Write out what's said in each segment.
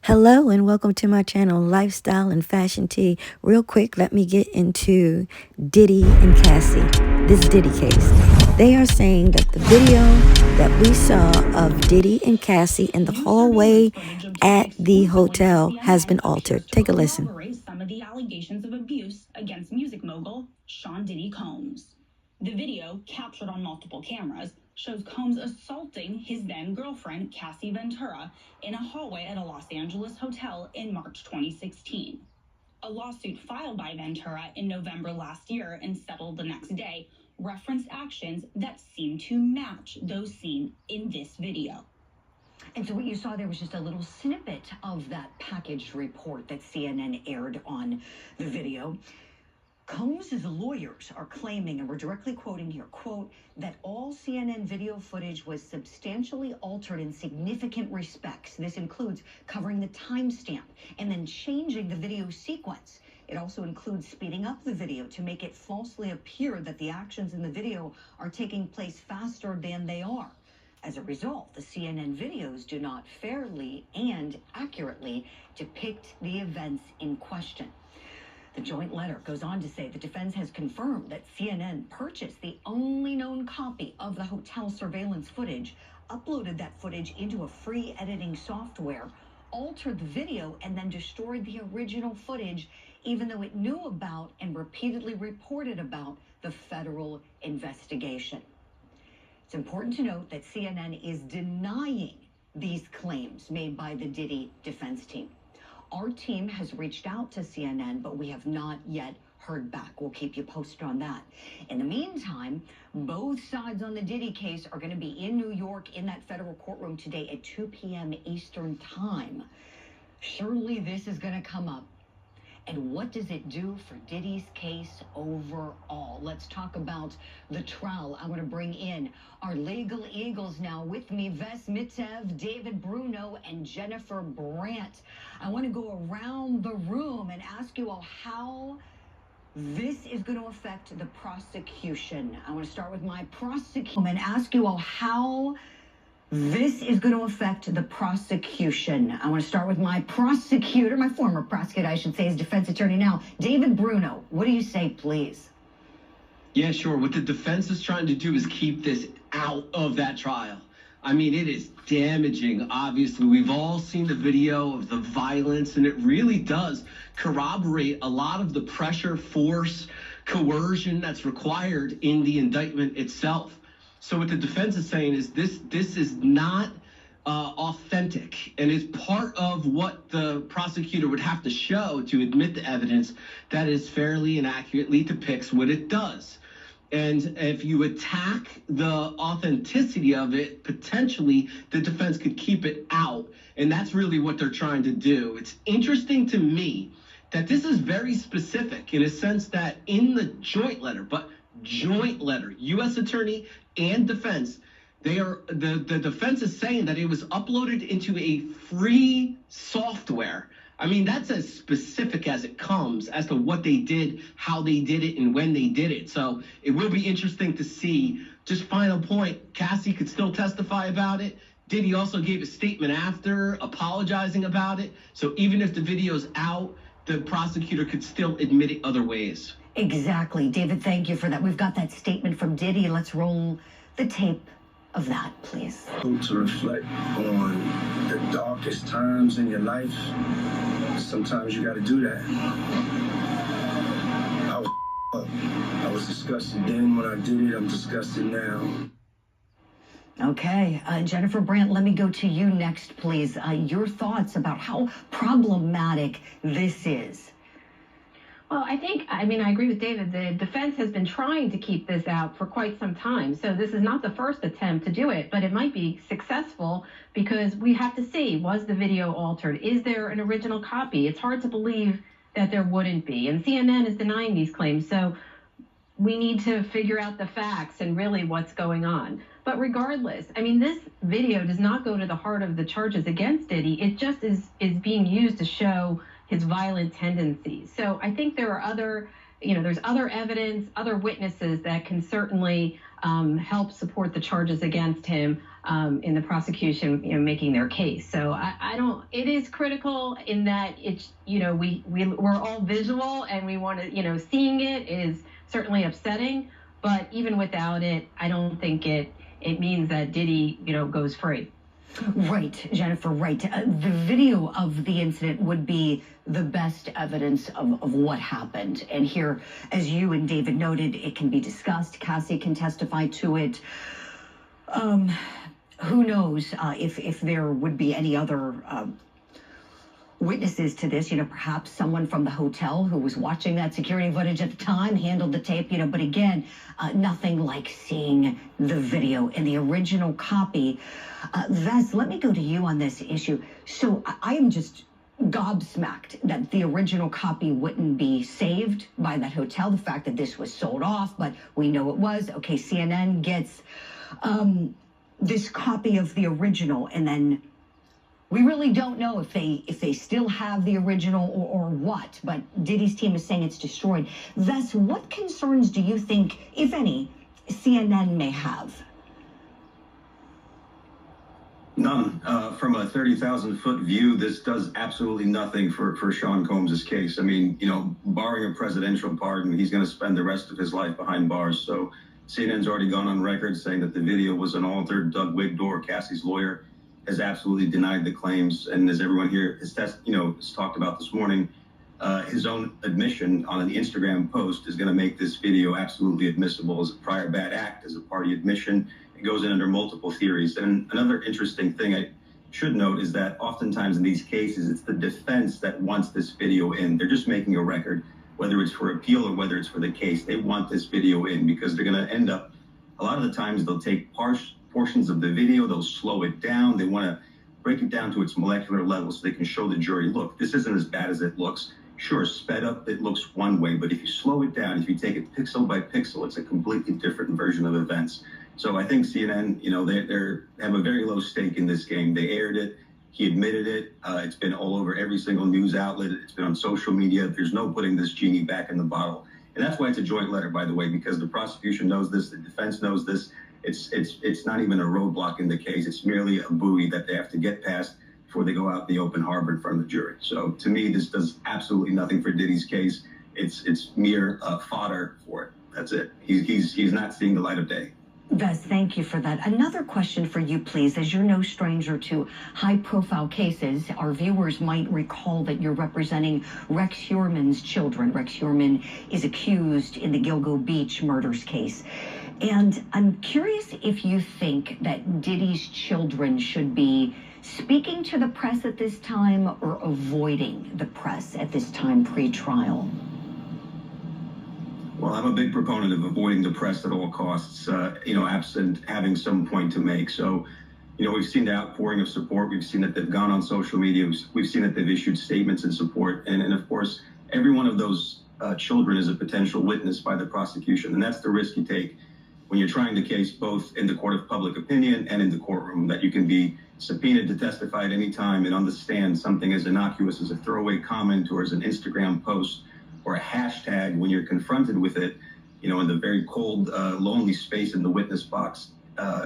Hello and welcome to my channel, Lifestyle and Fashion Tea. Real quick, let me get into Diddy and Cassie, this Diddy case. They are saying that the video that we saw of Diddy and Cassie in the hallway at the hotel has been altered. Take a listen. Some of the allegations of abuse against music mogul Sean Diddy Combs. The video, captured on multiple cameras, shows Combs assaulting his then-girlfriend, Cassie Ventura, in a hallway at a Los Angeles hotel in March 2016. A lawsuit filed by Ventura in November last year and settled the next day referenced actions that seem to match those seen in this video. And so what you saw there was just a little snippet of that packaged report that CNN aired on the video. Combs' lawyers are claiming, and we're directly quoting here, quote, that all CNN video footage was substantially altered in significant respects. This includes covering the timestamp and then changing the video sequence. It also includes speeding up the video to make it falsely appear that the actions in the video are taking place faster than they are. As a result, the CNN videos do not fairly and accurately depict the events in question. The joint letter goes on to say the defense has confirmed that CNN purchased the only known copy of the hotel surveillance footage, uploaded that footage into a free editing software, altered the video, and then destroyed the original footage, even though it knew about and repeatedly reported about the federal investigation. It's important to note that CNN is denying these claims made by the Diddy defense team. Our team has reached out to CNN, but we have not yet heard back. We'll keep you posted on that. In the meantime, both sides on the Diddy case are going to be in New York in that federal courtroom today at 2 p.m. Eastern time. Surely this is going to come up. And what does it do for Diddy's case overall? Let's talk about the trial. I want to bring in our legal eagles now with me, Ves Mitev, David Bruno, and Jennifer Brandt. I want to go around the room and ask you all how this is going to affect the prosecution. I want to start with my prosecution and ask you all how this is going to affect the prosecution. I want to start with my prosecutor, my former prosecutor, I should say, his defense attorney now, David Bruno. What do you say, please? Yeah, sure. What the defense is trying to do is keep this out of that trial. I mean, it is damaging. Obviously, we've all seen the video of the violence, and it really does corroborate a lot of the pressure, force, coercion that's required in the indictment itself. So what the defense is saying is this is not authentic, and is part of what the prosecutor would have to show to admit the evidence that is fairly and accurately depicts what it does. And if you attack the authenticity of it, potentially the defense could keep it out. And that's really what they're trying to do. It's interesting to me that this is very specific in a sense that in the joint letter, U.S. attorney and defense, the defense is saying that it was uploaded into a free software. I mean, that's as specific as it comes as to what they did, how they did it, and when they did it. So it will be interesting to see. Just final point, Cassie could still testify about it. Diddy also gave a statement after, apologizing about it. So even if the video's out, the prosecutor could still admit it other ways. Exactly. David, thank you for that. We've got that statement from Diddy. Let's roll the tape of that, please. To reflect on the darkest times in your life, sometimes you got to do that. I was disgusted then when I did it. I'm disgusted now. Okay. Jennifer Brandt, let me go to you next, please. Your thoughts about how problematic this is. Well, I agree with David. The defense has been trying to keep this out for quite some time. So this is not the first attempt to do it, but it might be successful because we have to see, was the video altered? Is there an original copy? It's hard to believe that there wouldn't be. And CNN is denying these claims. So we need to figure out the facts and really what's going on. But regardless, this video does not go to the heart of the charges against Diddy. It just is being used to show his violent tendencies. So I think there are there's other evidence, other witnesses that can certainly help support the charges against him. in the prosecution, making their case. So I don't. It is critical in that it's, we're all visual and we want to, seeing it is certainly upsetting. But even without it, I don't think it means that Diddy, goes free. Right, Jennifer, right. The video of the incident would be the best evidence of what happened. And here, as you and David noted, it can be discussed. Cassie can testify to it. Who knows if there would be any other witnesses to this, perhaps someone from the hotel who was watching that security footage at the time handled the tape, but again, nothing like seeing the video in the original copy. Ves, let me go to you on this issue. So I am just gobsmacked that the original copy wouldn't be saved by that hotel. The fact that this was sold off, but we know it was. Okay, CNN gets this copy of the original, and then we really don't know if they still have the original or what, but Diddy's team is saying it's destroyed. Ves, what concerns do you think, if any, CNN may have? None. From a 30,000-foot view, this does absolutely nothing for Sean Combs' case. I mean, barring a presidential pardon, he's going to spend the rest of his life behind bars. So CNN's already gone on record saying that the video was unaltered. Doug Wigdor, Cassie's lawyer, has absolutely denied the claims. And as everyone here has talked about this morning, his own admission on an Instagram post is going to make this video absolutely admissible as a prior bad act, as a party admission. It goes in under multiple theories. And another interesting thing I should note is that oftentimes in these cases, it's the defense that wants this video in. They're just making a record, whether it's for appeal or whether it's for the case. They want this video in because they're going to end up, a lot of the times they'll take portions of the video, they'll slow it down. They want to break it down to its molecular level so they can show the jury, look, this isn't as bad as it looks. Sure, sped up, it looks one way, but if you slow it down, if you take it pixel by pixel, it's a completely different version of events. So I think CNN, they have a very low stake in this game. They aired it. He admitted it. It's been all over every single news outlet. It's been on social media. There's no putting this genie back in the bottle. And that's why it's a joint letter, by the way, because the prosecution knows this, the defense knows this. It's not even a roadblock in the case. It's merely a buoy that they have to get past before they go out the open harbor in front of the jury. So to me, this does absolutely nothing for Diddy's case. It's mere fodder for it. That's it. He's not seeing the light of day. Ves, thank you for that. Another question for you, please. As you're no stranger to high-profile cases, our viewers might recall that you're representing Rex Heuermann's children. Rex Heuermann is accused in the Gilgo Beach murders case. And I'm curious if you think that Diddy's children should be speaking to the press at this time or avoiding the press at this time pre-trial. Well, I'm a big proponent of avoiding the press at all costs, absent having some point to make. So, we've seen the outpouring of support. We've seen that they've gone on social media. We've seen that they've issued statements in support. And of course, every one of those children is a potential witness by the prosecution. And that's the risk you take when you're trying the case, both in the court of public opinion and in the courtroom, that you can be subpoenaed to testify at any time and understand something as innocuous as a throwaway comment or as an Instagram post or a hashtag when you're confronted with it, in the very cold, lonely space in the witness box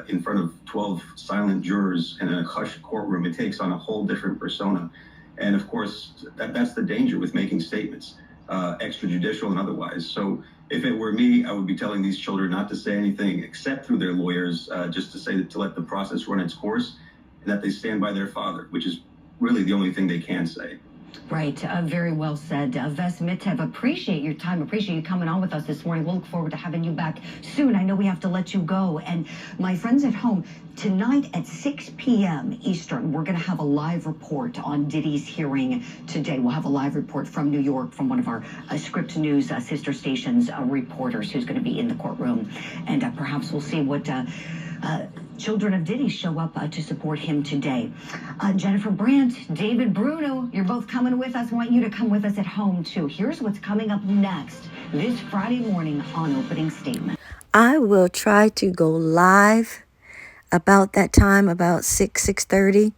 in front of 12 silent jurors in a hushed courtroom. It takes on a whole different persona. And of course, that's the danger with making statements, extrajudicial and otherwise. So if it were me, I would be telling these children not to say anything except through their lawyers, just to let the process run its course, and that they stand by their father, which is really the only thing they can say. Right. Very well said. Ves Mitev, appreciate your time. Appreciate you coming on with us this morning. We'll look forward to having you back soon. I know we have to let you go. And my friends at home, tonight at 6 p.m. Eastern, we're going to have a live report on Diddy's hearing today. We'll have a live report from New York from one of our Script News sister stations reporters who's going to be in the courtroom. And perhaps we'll see what children of Diddy show up to support him today. Jennifer Brandt, David Bruno, you're both coming with us. I want you to come with us at home, too. Here's what's coming up next this Friday morning on Opening Statement. I will try to go live about that time, about 6:30,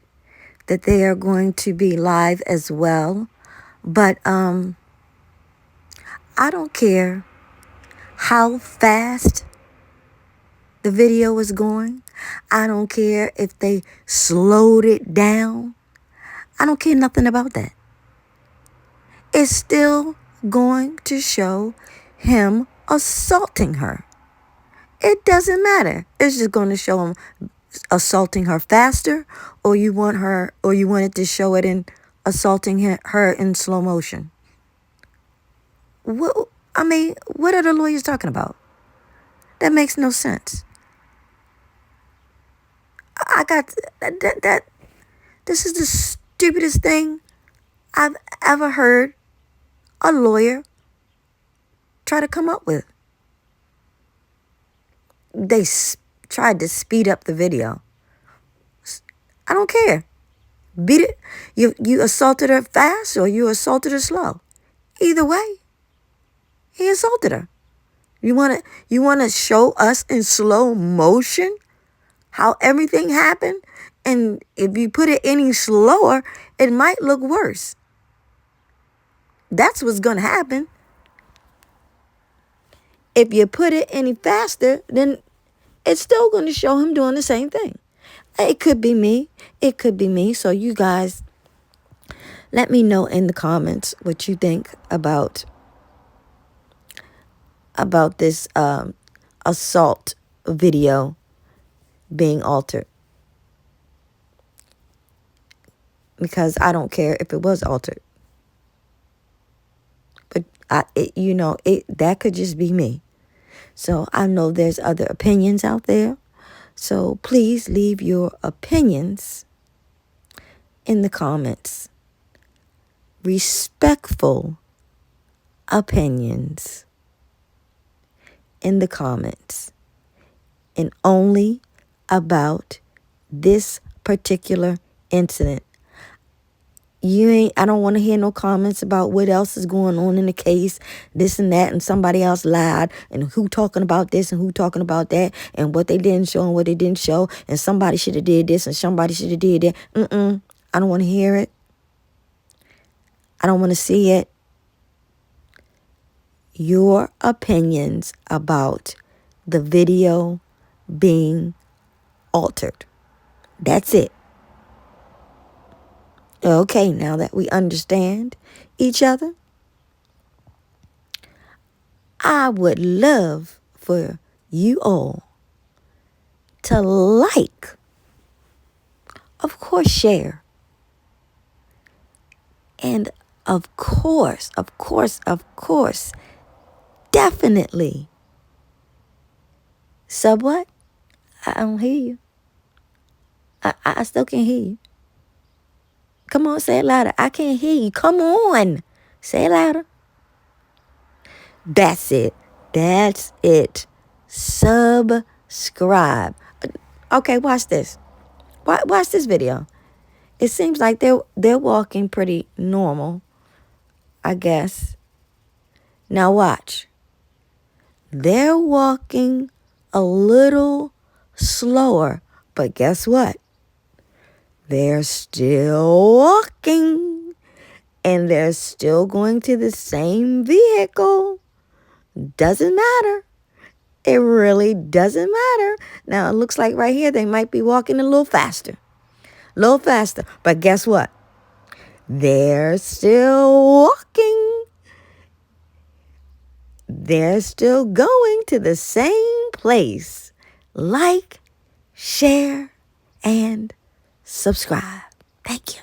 that they are going to be live as well. But I don't care how fast the video is going. I don't care if they slowed it down. I don't care nothing about that. It's still going to show him assaulting her. It doesn't matter. It's just going to show him assaulting her faster, or you want it to show it in assaulting her in slow motion. What are the lawyers talking about? That makes no sense. I got that. This is the stupidest thing I've ever heard a lawyer try to come up with. They tried to speed up the video. I don't care. Beat it. You assaulted her fast or you assaulted her slow. Either way, he assaulted her. You wanna show us in slow motion how everything happened? And if you put it any slower, it might look worse. That's what's gonna happen. If you put it any faster, then it's still going to show him doing the same thing. It could be me. It could be me. So you guys, let me know in the comments what you think about this assault video being altered. Because I don't care if it was altered. But that could just be me. So I know there's other opinions out there. So please leave your opinions in the comments. Respectful opinions in the comments. And only about this particular incident. I don't want to hear no comments about what else is going on in the case, this and that, and somebody else lied, and who talking about this and who talking about that, and what they didn't show and what they didn't show, and somebody should have did this and somebody should have did that. I don't want to hear it. I don't want to see it. Your opinions about the video being altered. That's it. Okay, now that we understand each other, I would love for you all to like, of course, share, and of course, definitely sub what? I don't hear you. I still can't hear you. Come on, say it louder. I can't hear you. Come on. Say it louder. That's it. That's it. Subscribe. Okay, watch this. Watch this video. It seems like they're walking pretty normal, I guess. Now watch. They're walking a little slower, but guess what? They're still walking, and they're still going to the same vehicle. Doesn't matter. It really doesn't matter. Now, it looks like right here they might be walking a little faster. But guess what? They're still walking. They're still going to the same place. Like, share, and subscribe. Thank you.